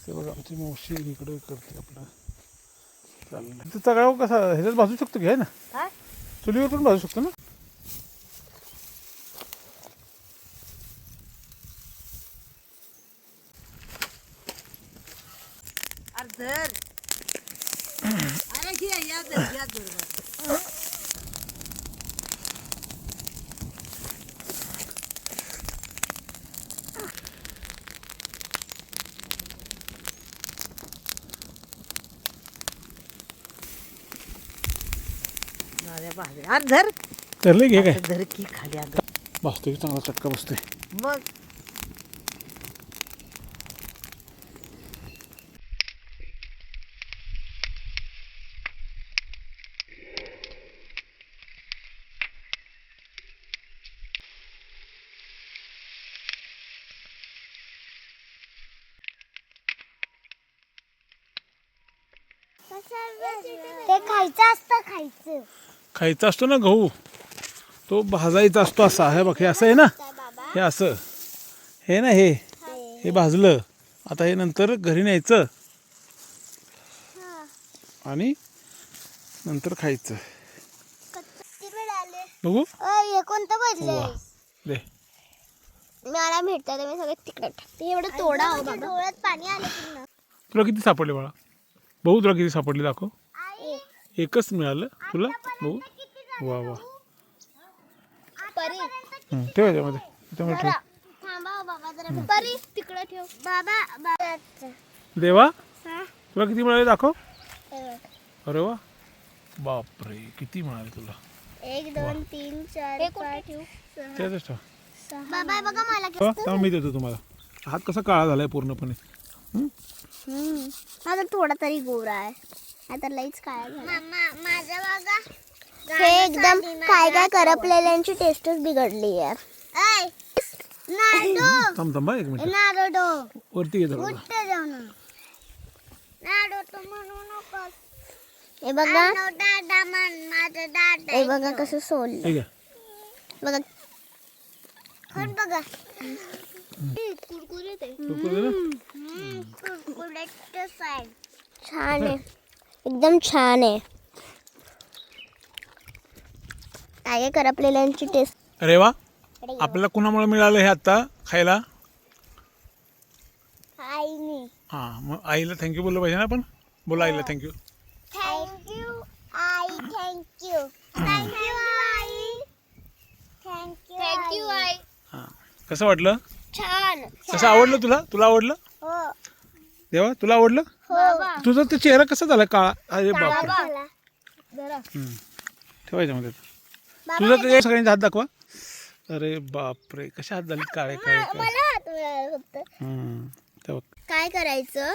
ते बघा आमची मावशी इकडे करते आपलं चाललंय. तिथं तगाव कसा ह्याच्यात भाजू शकतो की आहे ना, चुलीवर पण भाजू शकतो ना. धरले घे काय धर की खाली बसतोय चांगला चटका बसतोय. मग ते खायचं असतं खायचं. खायचा असतो ना गहू, तो भाजायचा असतो. असा हे बघ, हे असं आहे ना, हे असं हे ना, हे भाजलं. आता हे नंतर घरी न्यायचं आणि नंतर खायचं. बघू हे कोणतं वा बदलय दे. मला भेटतं मी सगळं तिकडे टाकते. एवढं तोडा हो बाबा. डोळ्यात पाणी आलं पूर्ण. तुला किती सापडले बाळा? बघू तुला किती सापडले, दाखव. एकच मिळालं तुला, बघू. वा वा. ठेव याच्यामध्ये, याच्यामध्ये ठेव. थांबा हो बाबा जरा. परी तिकडे ठेव बाबा. देवा तुला किती मिळाले दाखव. अरे वा, बापरे किती मिळाले तुला. 1 2 3 4 5 त्यातच ठेव. बाबा बघा मला तेव्हा मी देतो तुम्हाला. हात कसा काळा झालाय पूर्णपणे. माझा थोडा तरी गोरा आहे, आता लईच काळा झाला. माझ्या बघा हे एकदम काय काय करपलेल्यांची टेस्टच बिघडली यार. थांब थांब एक मिनिट, नारडो वरती घे जरा. कुठे जाऊ ना नारडो तो म्हणू नकोस. हे बघा दादा माझं दादा. हे बघा कसं सोडलं. हे घ्या. बघा खड बघा. कुरकुरीत आहे. कुरकुरीत ना? कुरकुरीत आहे. छान आहे, एकदम छान आहे. काय काय करपलेल्यांची टेस्ट. अरे वा, आपल्याला कुणामुळे मिळालं हे आता खायला? आईनी. हां, मग आईला थँक्यू बोललं पाहिजे ना आपण. बोला आईला थँक्यू. थँक्यू आई. थँक्यू थँक्यू आई. थँक्यू आई. हां, कसं वाटलं? छान. कसं आवडलं तुला? तुला आवडलं हो देवा? तुला आवडलं? हो. तुझा ते चेहरा कसा झाला काळा? अरे बापरे. जरा ठेवायचं मध्ये. तुझं काय सगळ्यांचे हात दाखवा. अरे बापरे, कशा हात झाले काळे काळे काळे. मला हात मिळाला फक्त. तेव्हा काय करायचं,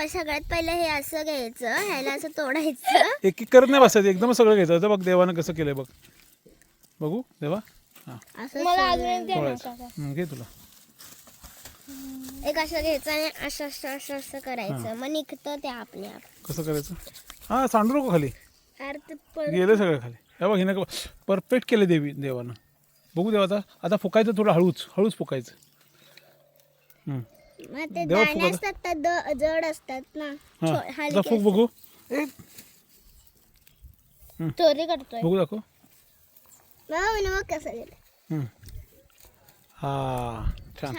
सगळ्यात पहिलं हे असं घ्यायचं, ह्याला असं तोडायचं. एक एक करत नाही बसायचं, एकदमच सगळं घ्यायचं. आता बघ देवानं कसं केलंय बघ. बघू देवा. हां, असं घे तुला. एक असं घ्यायचं आणि असं असं असं असं करायचं, मग निघतं ते आपले आप. कसं करायचं? हां, सांडू नको खाली. गेलं सगळं खाली. हे बघ हिनं परफेक्ट केलं देवानं. बघू देवा. आता फुकायचं थोडं, हळूच हळूच फुकायचं. मग ते दाणे असतात तर जड असतात ना. हां, फुक बघू. चोरी करतोय बघू दाखव. मग कसं गेलं. हां, छान.